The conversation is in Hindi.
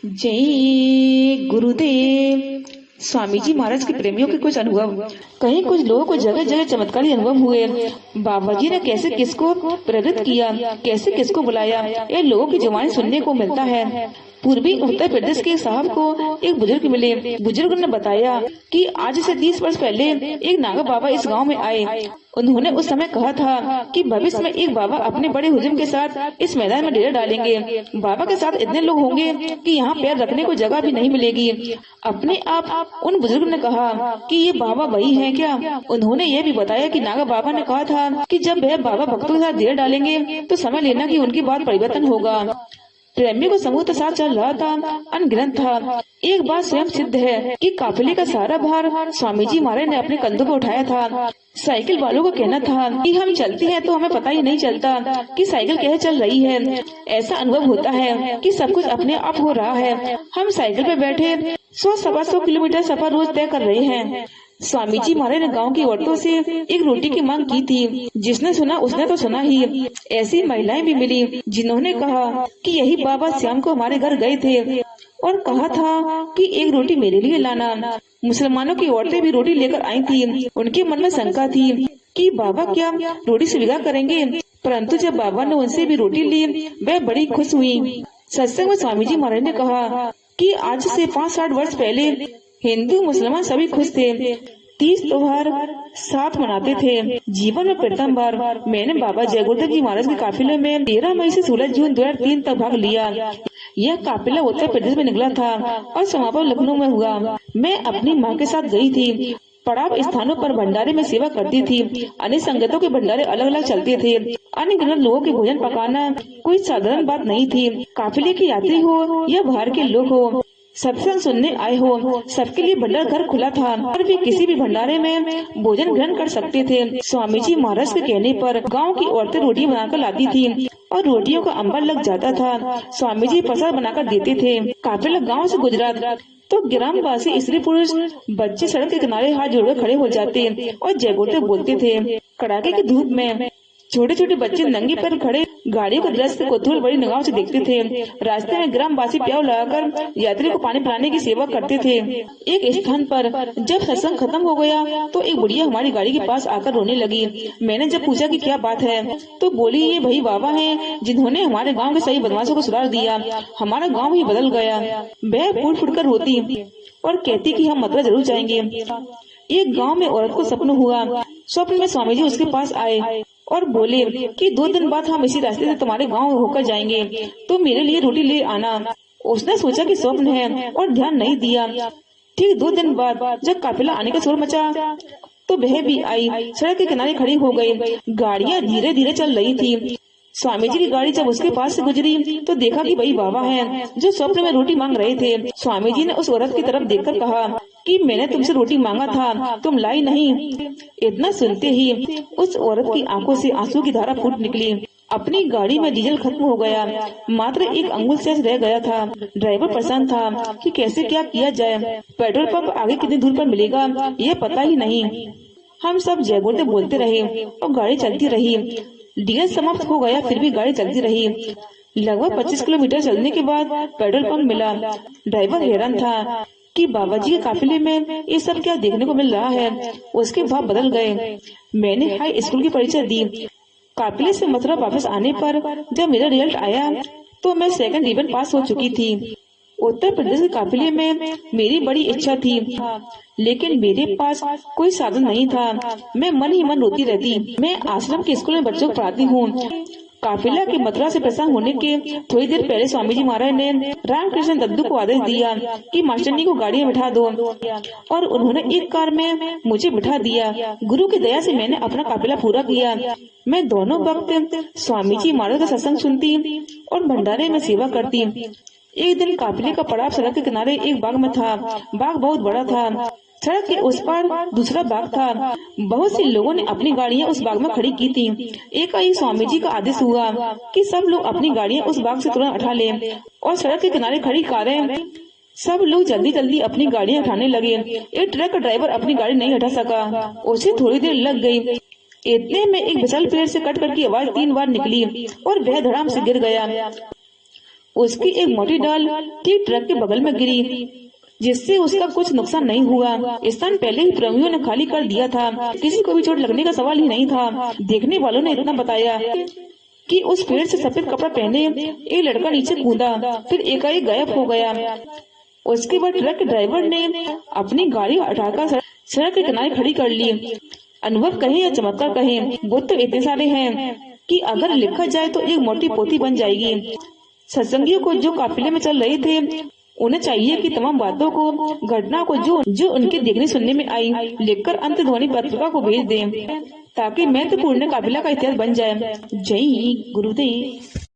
जय गुरुदेव। स्वामी जी महाराज के प्रेमियों के कुछ अनुभव। कहीं कुछ लोगों को जगह जगह चमत्कारी अनुभव हुए। बाबा जी ने कैसे किसको प्रेरित किया, कैसे किसको बुलाया, ये लोगों की जुबानी सुनने को मिलता है। पूर्वी उत्तर प्रदेश के साहब को एक बुजुर्ग मिले। बुजुर्ग ने बताया कि आज से 30 वर्ष पहले एक नागा बाबा इस गांव में आए। उन्होंने उस समय कहा था कि भविष्य में एक बाबा अपने बड़े हुजूम के साथ इस मैदान में डेरा डालेंगे। बाबा के साथ इतने लोग होंगे कि यहाँ पैर रखने को जगह भी नहीं मिलेगी। अपने आप उन बुजुर्ग ने कहा कि ये बाबा वही हैं क्या? उन्होंने ये भी बताया कि नागा बाबा ने कहा था कि जब वह बाबा भक्तों के साथ डेरा डालेंगे तो समय लेना कि उनकी बात परिवर्तन होगा। प्रेमी को समूह के साथ चल रहा था, अनगिनत था। एक बात स्वयं सिद्ध है कि काफिले का सारा भार स्वामी जी महाराज ने अपने कंधों पर उठाया था। साइकिल वालों का कहना था कि हम चलते हैं तो हमें पता ही नहीं चलता कि साइकिल कैसे चल रही है। ऐसा अनुभव होता है कि सब कुछ अपने आप हो रहा है। हम साइकिल पे बैठे 100-125 किलोमीटर सफर रोज तय कर रहे हैं। स्वामी जी महाराज ने गांव की औरतों से एक रोटी की मांग की थी। जिसने सुना उसने तो सुना ही। ऐसी महिलाएं भी मिली जिन्होंने कहा कि यही बाबा श्याम को हमारे घर गए थे और कहा था कि एक रोटी मेरे लिए लाना। मुसलमानों की औरतें भी रोटी लेकर आई थी। उनके मन में शंका थी कि बाबा क्या रोटी स्वीकार करेंगे, परंतु जब बाबा ने उनसे भी रोटी ली वह बड़ी खुश हुई। सत्संग में स्वामी जी महाराज ने कहा कि आज से 5-60 वर्ष पहले हिंदू मुसलमान सभी खुश थे। 30 त्योहार साथ मनाते थे। जीवन में प्रथम बार मैंने बाबा जय गुरुदेव जी महाराज के काफिले में 13 मई से 16 जून 2003 तक भाग लिया। यह काफिला उत्तर प्रदेश में निकला था और समापन लखनऊ में हुआ। मैं अपनी माँ के साथ गई थी। पड़ाव स्थानों पर भंडारे में सेवा करती थी। अन्य संगतों के भंडारे अलग अलग चलते थे। अनगिनत लोगों के भोजन पकाना कोई साधारण बात नहीं थी। काफिले के यात्री हो या बाहर के लोग हो, सत्संग सुनने आए हो, सबके लिए भंडार घर खुला था और वे किसी भी भंडारे में भोजन ग्रहण कर सकते थे। स्वामी जी महाराज के कहने पर गांव की औरतें रोटी बनाकर लाती थी और रोटियों का अंबर लग जाता था। स्वामी जी प्रसाद बनाकर देते थे। काफिला गांव से गुजरा तो ग्रामवासी स्त्री पुरुष बच्चे सड़क के किनारे हाथ जोड़कर खड़े हो जाते और जय गुरुदेव बोलते थे। कड़ाके की धूप में छोटे छोटे बच्चे नंगे पैर खड़े गाड़ियों के दृश्य को कौतूहल बड़ी निगाहों से देखते थे। रास्ते में ग्रामवासी प्याऊ लगाकर यात्री को पानी पिलाने की सेवा करते थे। एक स्थान पर जब सत्संग खत्म हो गया तो एक बुढ़िया हमारी गाड़ी के पास आकर रोने लगी। मैंने जब पूछा कि क्या बात है तो बोली ये वही बाबा हैं जिन्होंने हमारे गाँव के सही बदमाशों को सुधार दिया। हमारा गाँव ही बदल गया। वह फूट फूट कर रोती और कहती कि हम मथुरा जरूर जाएंगे। एक गाँव में औरत को सपना हुआ। स्वप्न में स्वामी जी उसके पास आए और बोले कि 2 दिन बाद हम इसी रास्ते से तुम्हारे गांव होकर जाएंगे, तो मेरे लिए रोटी ले आना। उसने सोचा कि स्वप्न है और ध्यान नहीं दिया। ठीक 2 दिन बाद जब काफिला आने का शोर मचा तो वह भी आई। सड़क के किनारे खड़ी हो गई। गाड़ियां धीरे धीरे चल रही थी। स्वामी जी की गाड़ी जब उसके पास से गुजरी तो देखा कि वही बाबा हैं जो स्वप्न में रोटी मांग रहे थे। स्वामी जी ने उस औरत की तरफ देखकर कहा कि मैंने तुमसे रोटी मांगा था, तुम लाई नहीं। इतना सुनते ही उस औरत की आंखों से आंसू की धारा फूट निकली। अपनी गाड़ी में डीजल खत्म हो गया। मात्र 1 अंगुल शेष रह गया था। ड्राइवर परेशान था कि कैसे क्या किया जाए। पेट्रोल पंप आगे कितनी दूर पर मिलेगा यह पता ही नहीं। हम सब जय गुरुदेव बोलते रहे और गाड़ी चलती रही। डीजल समाप्त हो गया फिर भी गाड़ी चलती रही। लगभग 25 किलोमीटर चलने के बाद पेट्रोल पंप मिला। ड्राइवर हैरान था कि बाबा जी के काफिले में ये सब क्या देखने को मिल रहा है। उसके भाव बदल गए। मैंने हाई स्कूल की परीक्षा दी। काफिले से मथुरा वापस आने पर जब मेरा रिजल्ट आया तो मैं 2nd डिवीजन पास हो चुकी थी। उत्तर प्रदेश के काफिले में मेरी बड़ी इच्छा थी, लेकिन मेरे पास कोई साधन नहीं था। मैं मन ही मन रोती रहती। मैं आश्रम के स्कूल में बच्चों को पढ़ाती हूँ। काफिला के मथुरा से प्रस्थान होने के थोड़ी देर पहले स्वामी जी महाराज ने रामकृष्ण दद्दू को आदेश दिया कि मास्टरनी को गाड़ी में बिठा दो और उन्होंने एक कार में मुझे बिठा दिया। गुरु की दया से मैंने अपना काफिला पूरा किया। मैं दोनों वक्त स्वामी जी महाराज का सत्संग सुनती और भंडारे में सेवा करती। एक दिन काफिले का पड़ाव सड़क के किनारे एक बाग में था। बाग बहुत बड़ा था। सड़क के उस पार दूसरा बाग था। बहुत से लोगों ने अपनी गाड़ियां उस बाग में खड़ी की थी। एकाएक स्वामी जी का आदेश हुआ कि सब लोग अपनी गाड़ियां उस बाग से तुरंत उठा लें और सड़क के किनारे खड़ी कारें। सब लोग जल्दी जल्दी अपनी गाड़ियां उठाने लगे। एक ट्रक का ड्राइवर अपनी गाड़ी नहीं हटा सका। उसे थोड़ी देर लग गई। इतने में एक विशाल पेड़ से कट कर की आवाज 3 बार निकली और वह धड़ाम से गिर गया। उसकी एक मोटी डाल ठीक ट्रक के बगल में गिरी, जिससे उसका कुछ नुकसान नहीं हुआ। स्थान पहले ही प्रेमियों ने खाली कर दिया था, किसी को भी चोट लगने का सवाल ही नहीं था। देखने वालों ने इतना बताया कि उस पेड़ से सफेद कपड़ा पहने एक लड़का नीचे कूदा, फिर एकाएक गायब हो गया। उसके बाद ट्रक के ड्राइवर ने अपनी गाड़ी हटाकर सड़क के किनारे खड़ी कर ली। अनुभव कहे या चमत्कार कहे, वो तो इतने सारे हैं कि अगर लिखा जाए तो एक मोटी पोथी बन जाएगी। सत्संगियों को जो काफिले में चल रहे थे, उन्हें चाहिए कि तमाम बातों को, घटना को जो उनके देखने सुनने में आई, लिखकर अंत ध्वनि पत्रिका को भेज दें, ताकि महत्वपूर्ण काफिला का इतिहास बन जाए। जय गुरुदेव।